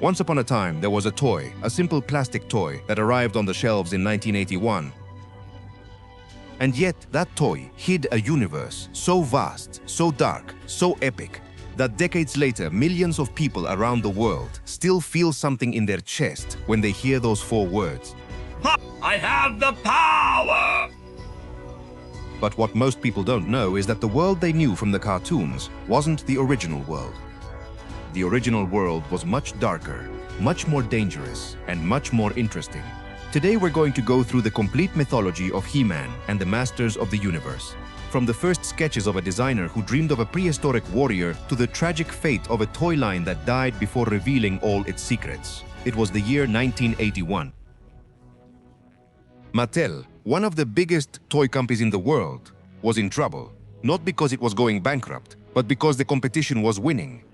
Once upon a time, there was a toy, a simple plastic toy that arrived on the shelves in 1981. And yet, that toy hid a universe so vast, so dark, so epic, that decades later, millions of people around the world still feel something in their chest when they hear those 4 words. I have the power! But what most people don't know is that the world they knew from the cartoons wasn't the original world. The original world was much darker, much more dangerous, and much more interesting. Today we're going to go through the complete mythology of He-Man and the Masters of the Universe. From the first sketches of a designer who dreamed of a prehistoric warrior to the tragic fate of a toy line that died before revealing all its secrets. It was the year 1981. Mattel, one of the biggest toy companies in the world, was in trouble, not because it was going bankrupt, but because the competition was winning.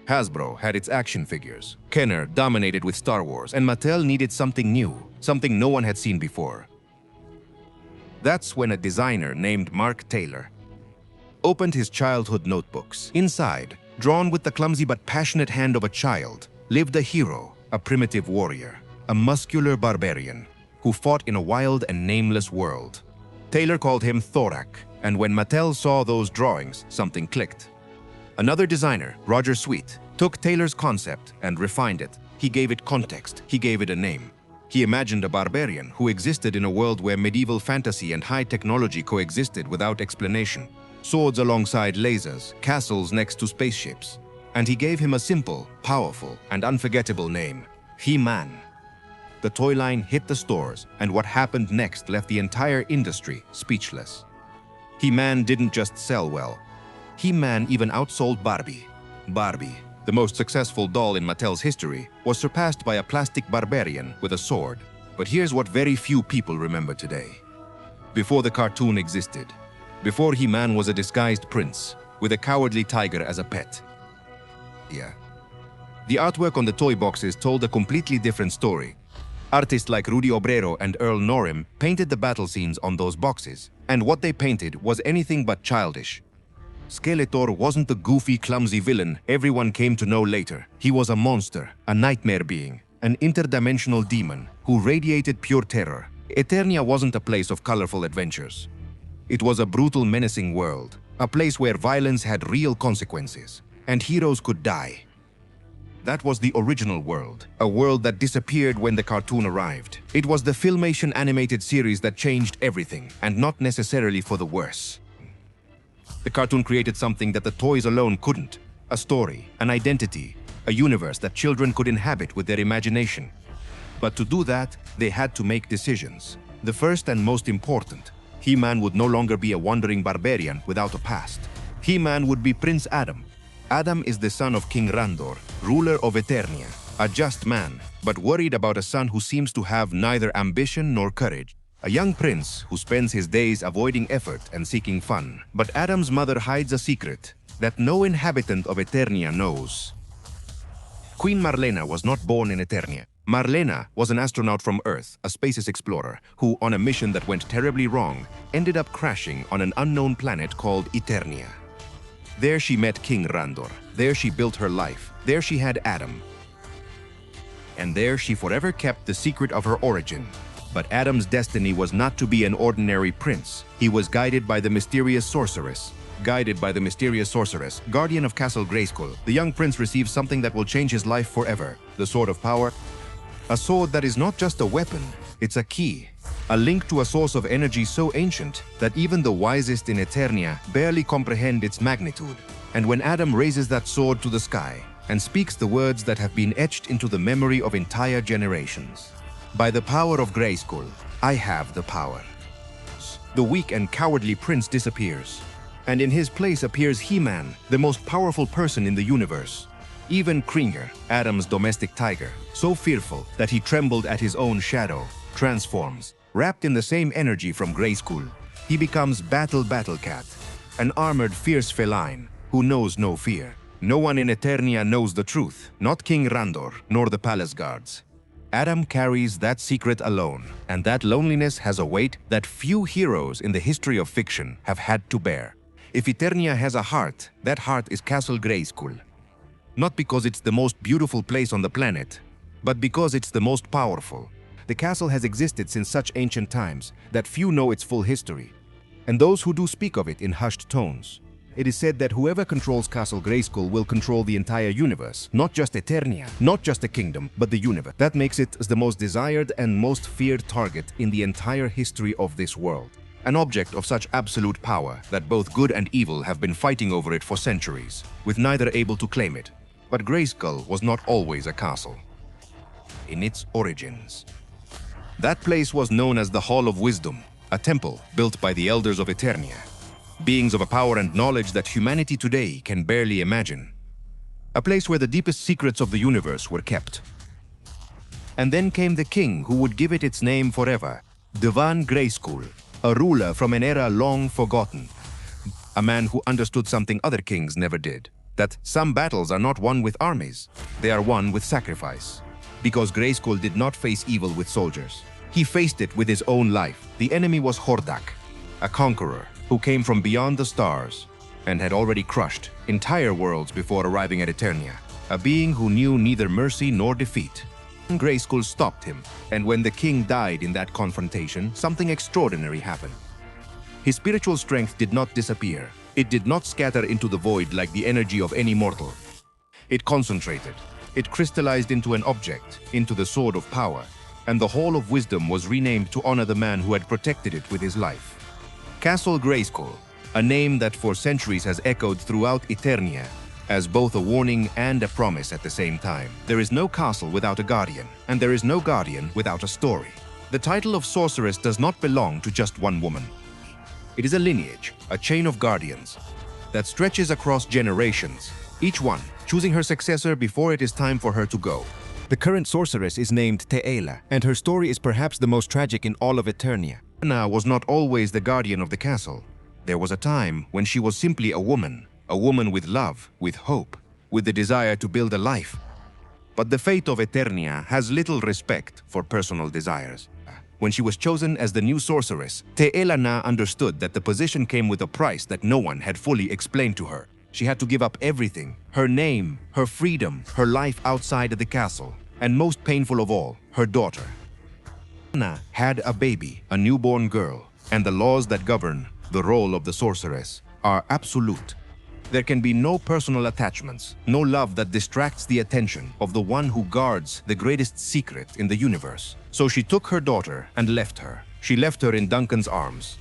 Hasbro had its action figures, Kenner dominated with Star Wars, and Mattel needed something new, something no one had seen before. That's when a designer named Mark Taylor opened his childhood notebooks. Inside, drawn with the clumsy but passionate hand of a child, lived a hero, a primitive warrior, a muscular barbarian who fought in a wild and nameless world. Taylor called him Hordak, and when Mattel saw those drawings, something clicked. Another designer, Roger Sweet, took Taylor's concept and refined it. He gave it context, he gave it a name. He imagined a barbarian who existed in a world where medieval fantasy and high technology coexisted without explanation. Swords alongside lasers, castles next to spaceships. And he gave him a simple, powerful, and unforgettable name, He-Man. The toy line hit the stores, and what happened next left the entire industry speechless. He-Man didn't just sell well. He-Man even outsold Barbie. Barbie, the most successful doll in Mattel's history, was surpassed by a plastic barbarian with a sword. But here's what very few people remember today. Before the cartoon existed, before He-Man was a disguised prince with a cowardly tiger as a pet. Yeah. The artwork on the toy boxes told a completely different story. Artists like Rudy Obrero and Earl Norim painted the battle scenes on those boxes, and what they painted was anything but childish. Skeletor wasn't the goofy, clumsy villain everyone came to know later. He was a monster, a nightmare being, an interdimensional demon who radiated pure terror. Eternia wasn't a place of colorful adventures. It was a brutal, menacing world, a place where violence had real consequences, and heroes could die. That was the original world, a world that disappeared when the cartoon arrived. It was the Filmation animated series that changed everything, and not necessarily for the worse. The cartoon created something that the toys alone couldn't. A story, an identity, a universe that children could inhabit with their imagination. But to do that, they had to make decisions. The first and most important, He-Man would no longer be a wandering barbarian without a past. He-Man would be Prince Adam. Adam is the son of King Randor, ruler of Eternia, a just man, but worried about a son who seems to have neither ambition nor courage. A young prince who spends his days avoiding effort and seeking fun. But Adam's mother hides a secret that no inhabitant of Eternia knows. Queen Marlena was not born in Eternia. Marlena was an astronaut from Earth, a spaces explorer, who, on a mission that went terribly wrong, ended up crashing on an unknown planet called Eternia. There she met King Randor. There she built her life. There she had Adam. And there she forever kept the secret of her origin. But Adam's destiny was not to be an ordinary prince. He was guided by the mysterious sorceress. Guided by the mysterious sorceress, guardian of Castle Grayskull, the young prince receives something that will change his life forever. The Sword of Power. A sword that is not just a weapon, it's a key. A link to a source of energy so ancient that even the wisest in Eternia barely comprehend its magnitude. And when Adam raises that sword to the sky and speaks the words that have been etched into the memory of entire generations. By the power of Grayskull, I have the power. The weak and cowardly prince disappears, and in his place appears He-Man, the most powerful person in the universe. Even Kringer, Adam's domestic tiger, so fearful that he trembled at his own shadow, transforms. Wrapped in the same energy from Grayskull, he becomes Battle Cat, an armored fierce feline who knows no fear. No one in Eternia knows the truth, not King Randor, nor the palace guards. Adam carries that secret alone, and that loneliness has a weight that few heroes in the history of fiction have had to bear. If Eternia has a heart, that heart is Castle Grayskull. Not because it's the most beautiful place on the planet, but because it's the most powerful. The castle has existed since such ancient times that few know its full history, and those who do speak of it in hushed tones. It is said that whoever controls Castle Grayskull will control the entire universe, not just Eternia, not just a kingdom, but the universe. That makes it the most desired and most feared target in the entire history of this world. An object of such absolute power that both good and evil have been fighting over it for centuries, with neither able to claim it. But Grayskull was not always a castle. In its origins, that place was known as the Hall of Wisdom, a temple built by the elders of Eternia, beings of a power and knowledge that humanity today can barely imagine. A place where the deepest secrets of the universe were kept. And then came the king who would give it its name forever, Divan Grayskull, a ruler from an era long forgotten. A man who understood something other kings never did, that some battles are not won with armies, they are won with sacrifice. Because Grayskull did not face evil with soldiers. He faced it with his own life. The enemy was Hordak, a conqueror who came from beyond the stars and had already crushed entire worlds before arriving at Eternia, a being who knew neither mercy nor defeat. Grayskull stopped him, and when the king died in that confrontation, something extraordinary happened. His spiritual strength did not disappear. It did not scatter into the void like the energy of any mortal. It concentrated. It crystallized into an object, into the Sword of Power, and the Hall of Wisdom was renamed to honor the man who had protected it with his life. Castle Grayskull, a name that for centuries has echoed throughout Eternia, as both a warning and a promise at the same time. There is no castle without a guardian, and there is no guardian without a story. The title of sorceress does not belong to just one woman. It is a lineage, a chain of guardians, that stretches across generations, each one choosing her successor before it is time for her to go. The current sorceress is named Teela, and her story is perhaps the most tragic in all of Eternia. Anna was not always the guardian of the castle. There was a time when she was simply a woman with love, with hope, with the desire to build a life. But the fate of Eternia has little respect for personal desires. When she was chosen as the new sorceress, Teela understood that the position came with a price that no one had fully explained to her. She had to give up everything, her name, her freedom, her life outside of the castle, and most painful of all, her daughter. Anna had a baby, a newborn girl, and the laws that govern the role of the sorceress are absolute. There can be no personal attachments, no love that distracts the attention of the one who guards the greatest secret in the universe. So she took her daughter and left her. She left her in Duncan's arms,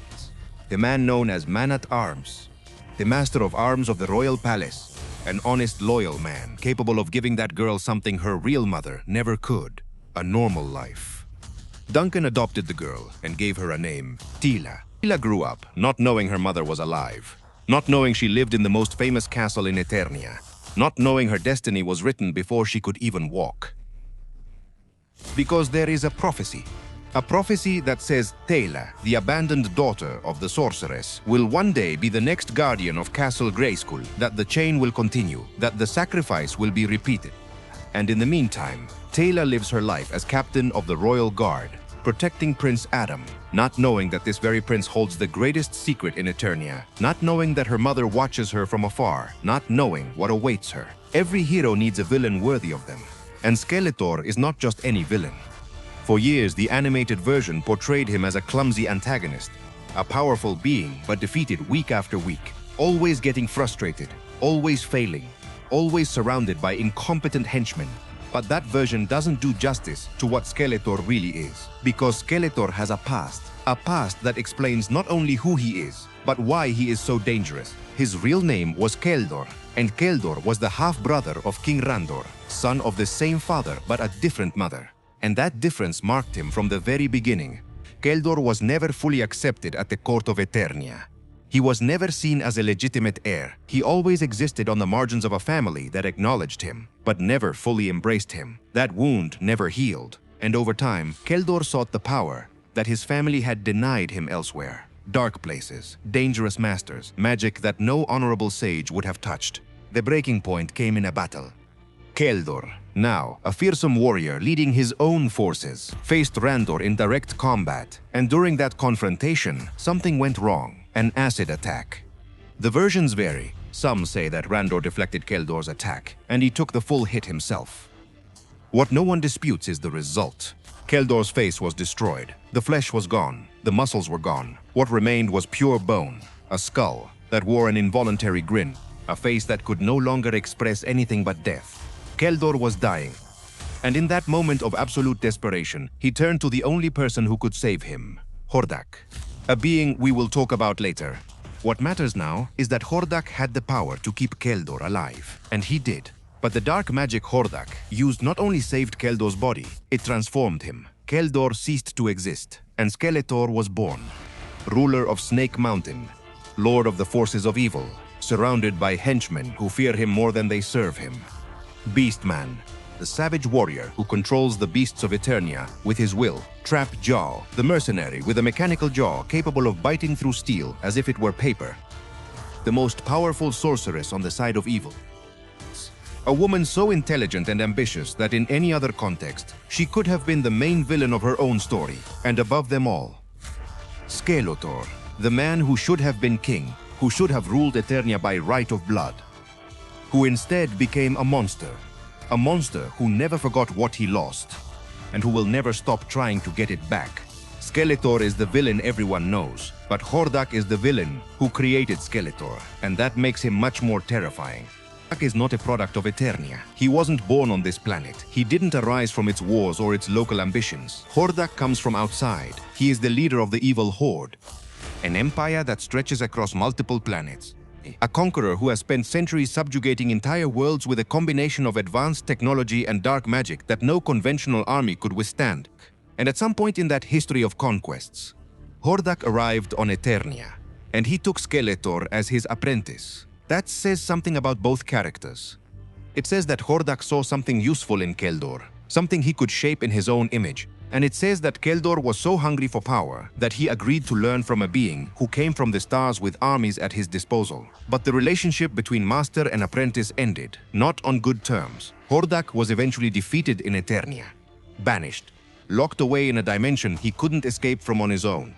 the man known as Man-at-Arms, the master of arms of the royal palace, an honest, loyal man capable of giving that girl something her real mother never could, a normal life. Duncan adopted the girl and gave her a name, Teela. Teela grew up not knowing her mother was alive, not knowing she lived in the most famous castle in Eternia, not knowing her destiny was written before she could even walk. Because there is a prophecy that says Teela, the abandoned daughter of the sorceress, will one day be the next guardian of Castle Grayskull, that the chain will continue, that the sacrifice will be repeated. And in the meantime, Teela lives her life as captain of the royal guard, protecting Prince Adam, not knowing that this very prince holds the greatest secret in Eternia, not knowing that her mother watches her from afar, not knowing what awaits her. Every hero needs a villain worthy of them, and Skeletor is not just any villain. For years, the animated version portrayed him as a clumsy antagonist, a powerful being but defeated week after week, always getting frustrated, always failing, always surrounded by incompetent henchmen. But that version doesn't do justice to what Skeletor really is, because Skeletor has a past that explains not only who he is, but why he is so dangerous. His real name was Keldor, and Keldor was the half-brother of King Randor, son of the same father but a different mother. And that difference marked him from the very beginning. Keldor was never fully accepted at the court of Eternia. He was never seen as a legitimate heir. He always existed on the margins of a family that acknowledged him, but never fully embraced him. That wound never healed, and over time, Keldor sought the power that his family had denied him elsewhere. Dark places, dangerous masters, magic that no honorable sage would have touched. The breaking point came in a battle. Keldor, now a fearsome warrior leading his own forces, faced Randor in direct combat, and during that confrontation, something went wrong. An acid attack. The versions vary, Some say that Randor deflected Keldor's attack, and he took the full hit himself. What no one disputes is the result. Keldor's face was destroyed. The flesh was gone. The muscles were gone. What remained was pure bone, a skull that wore an involuntary grin, a face that could no longer express anything but death. Keldor was dying, and in that moment of absolute desperation, he turned to the only person who could save him, Hordak, a being we will talk about later. What matters now is that Hordak had the power to keep Keldor alive, and he did. But the dark magic Hordak used not only saved Keldor's body, it transformed him. Keldor ceased to exist, and Skeletor was born, ruler of Snake Mountain, lord of the forces of evil, surrounded by henchmen who fear him more than they serve him. Beastman, the savage warrior who controls the beasts of Eternia with his will. Trap Jaw, the mercenary with a mechanical jaw capable of biting through steel as if it were paper. The most powerful sorceress on the side of evil. A woman so intelligent and ambitious that in any other context, she could have been the main villain of her own story, and above them all, Skeletor, the man who should have been king, who should have ruled Eternia by right of blood, who instead became a monster who never forgot what he lost, and who will never stop trying to get it back. Skeletor is the villain everyone knows, but Hordak is the villain who created Skeletor, and that makes him much more terrifying. Hordak is not a product of Eternia. He wasn't born on this planet. He didn't arise from its wars or its local ambitions. Hordak comes from outside. He is the leader of the evil Horde, an empire that stretches across multiple planets. A conqueror who has spent centuries subjugating entire worlds with a combination of advanced technology and dark magic that no conventional army could withstand. And at some point in that history of conquests, Hordak arrived on Eternia, and he took Skeletor as his apprentice. That says something about both characters. It says that Hordak saw something useful in Keldor, something he could shape in his own image. And it says that Keldor was so hungry for power that he agreed to learn from a being who came from the stars with armies at his disposal. But the relationship between master and apprentice ended, not on good terms. Hordak was eventually defeated in Eternia, banished, locked away in a dimension he couldn't escape from on his own.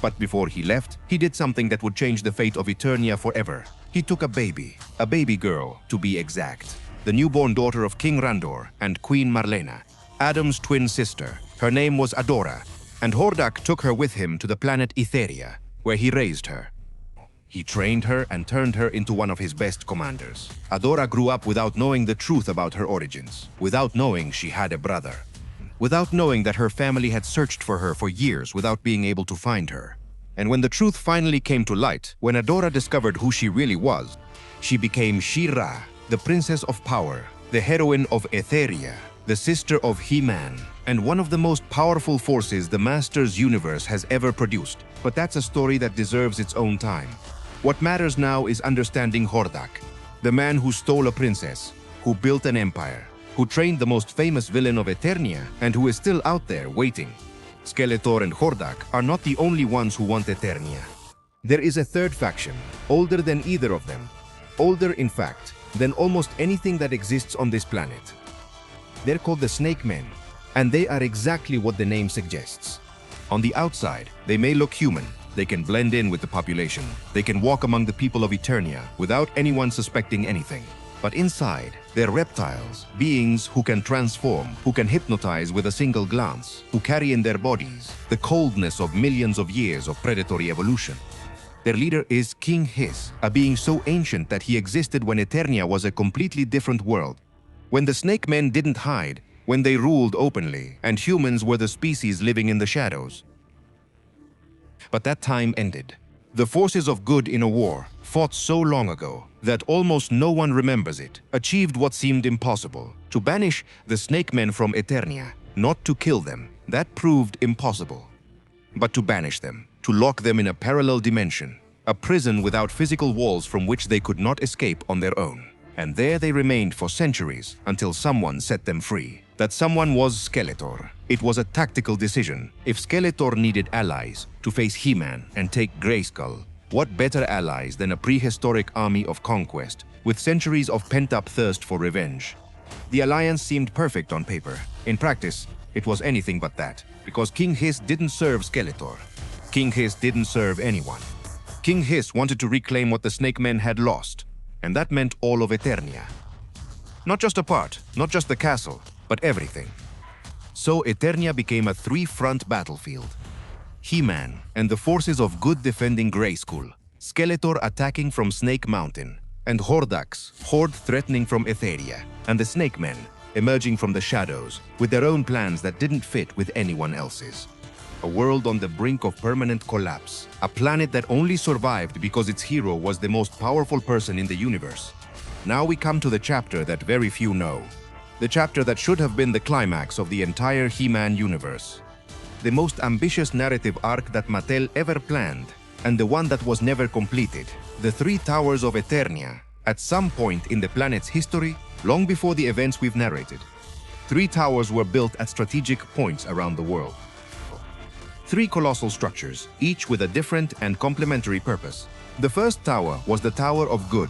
But before he left, he did something that would change the fate of Eternia forever. He took a baby girl to be exact, the newborn daughter of King Randor and Queen Marlena, Adam's twin sister. Her name was Adora, and Hordak took her with him to the planet Etheria, where he raised her. He trained her and turned her into one of his best commanders. Adora grew up without knowing the truth about her origins, without knowing she had a brother, without knowing that her family had searched for her for years without being able to find her. And when the truth finally came to light, when Adora discovered who she really was, she became She-Ra, the princess of power, the heroine of Etheria, the sister of He-Man, and one of the most powerful forces the Master's universe has ever produced. But that's a story that deserves its own time. What matters now is understanding Hordak, the man who stole a princess, who built an empire, who trained the most famous villain of Eternia, and who is still out there waiting. Skeletor and Hordak are not the only ones who want Eternia. There is a third faction, older than either of them, older in fact than almost anything that exists on this planet. They're called the Snake Men, and they are exactly what the name suggests. On the outside, they may look human. They can blend in with the population. They can walk among the people of Eternia without anyone suspecting anything. But inside, they're reptiles, beings who can transform, who can hypnotize with a single glance, who carry in their bodies the coldness of millions of years of predatory evolution. Their leader is King Hiss, a being so ancient that he existed when Eternia was a completely different world. When the Snake Men didn't hide, when they ruled openly, and humans were the species living in the shadows. But that time ended. The forces of good in a war, fought so long ago that almost no one remembers it, achieved what seemed impossible: to banish the Snake Men from Eternia, not to kill them. That proved impossible. But to banish them, to lock them in a parallel dimension, a prison without physical walls from which they could not escape on their own. And there they remained for centuries until someone set them free. That someone was Skeletor. It was a tactical decision. If Skeletor needed allies to face He-Man and take Grayskull, what better allies than a prehistoric army of conquest with centuries of pent-up thirst for revenge? The alliance seemed perfect on paper. In practice, it was anything but that, because King Hiss didn't serve Skeletor. King Hiss didn't serve anyone. King Hiss wanted to reclaim what the Snake Men had lost, and that meant all of Eternia. Not just a part, not just the castle, but everything. So Eternia became a three-front battlefield. He-Man and the forces of good defending Grayskull, Skeletor attacking from Snake Mountain, and Hordak's Horde threatening from Etheria, and the Snake Men emerging from the shadows with their own plans that didn't fit with anyone else's. A world on the brink of permanent collapse, a planet that only survived because its hero was the most powerful person in the universe. Now we come to the chapter that very few know. The chapter that should have been the climax of the entire He-Man universe. The most ambitious narrative arc that Mattel ever planned, and the one that was never completed. The Three Towers of Eternia, at some point in the planet's history, long before the events we've narrated. 3 towers were built at strategic points around the world. 3 colossal structures, each with a different and complementary purpose. The first tower was the Tower of Good.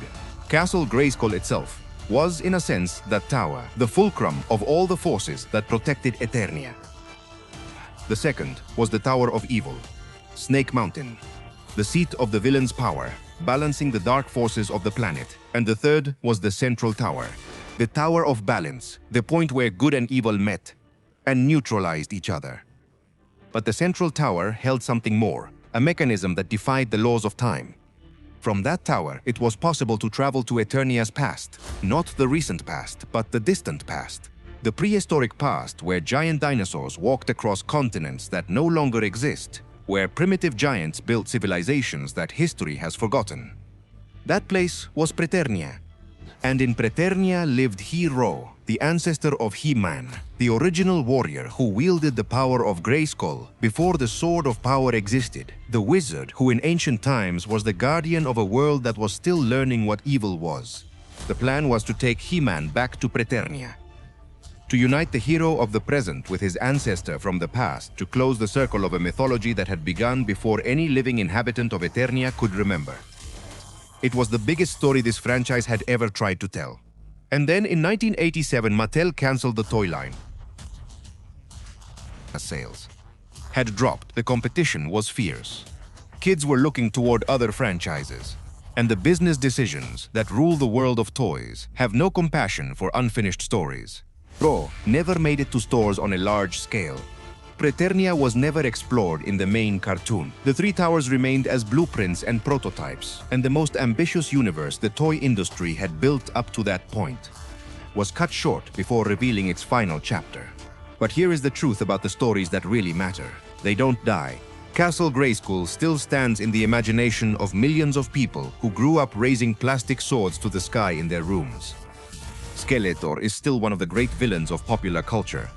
Castle Grayskull itself was, in a sense, that tower, the fulcrum of all the forces that protected Eternia. The second was the Tower of Evil, Snake Mountain, the seat of the villain's power, balancing the dark forces of the planet. And the third was the Central Tower, the Tower of Balance, the point where good and evil met and neutralized each other. But the Central Tower held something more, a mechanism that defied the laws of time. From that tower, it was possible to travel to Eternia's past, not the recent past, but the distant past. The prehistoric past where giant dinosaurs walked across continents that no longer exist, where primitive giants built civilizations that history has forgotten. That place was Preternia. And in Preternia lived He-Ro, the ancestor of He-Man, the original warrior who wielded the power of Grayskull before the Sword of Power existed, the wizard who in ancient times was the guardian of a world that was still learning what evil was. The plan was to take He-Man back to Preternia, to unite the hero of the present with his ancestor from the past, to close the circle of a mythology that had begun before any living inhabitant of Eternia could remember. It was the biggest story this franchise had ever tried to tell. And then in 1987, Mattel cancelled the Toyline. Sales had dropped, the competition was fierce. Kids were looking toward other franchises. And the business decisions that rule the world of toys have no compassion for unfinished stories. Pro never made it to stores on a large scale. Preternia was never explored in the main cartoon. The 3 towers remained as blueprints and prototypes, and the most ambitious universe the toy industry had built up to that point was cut short before revealing its final chapter. But here is the truth about the stories that really matter. They don't die. Castle Grayskull still stands in the imagination of millions of people who grew up raising plastic swords to the sky in their rooms. Skeletor is still one of the great villains of popular culture.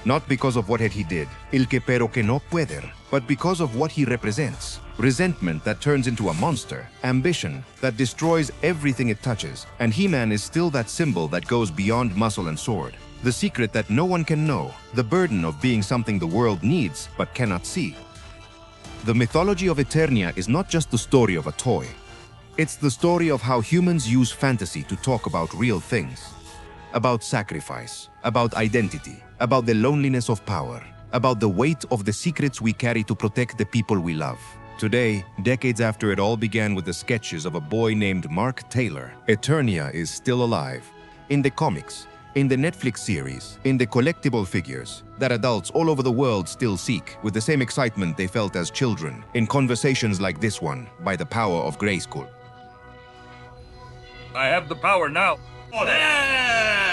Not because of what he did, el que pero que no pueder, but because of what he represents. Resentment that turns into a monster, ambition that destroys everything it touches, and He-Man is still that symbol that goes beyond muscle and sword. The secret that no one can know, the burden of being something the world needs but cannot see. The mythology of Eternia is not just the story of a toy. It's the story of how humans use fantasy to talk about real things. About sacrifice, about identity, about the loneliness of power, about the weight of the secrets we carry to protect the people we love. Today, decades after it all began with the sketches of a boy named Mark Taylor, Eternia is still alive. In the comics, in the Netflix series, in the collectible figures that adults all over the world still seek with the same excitement they felt as children in conversations like this one by the power of Grayskull. I have the power now. Hordak!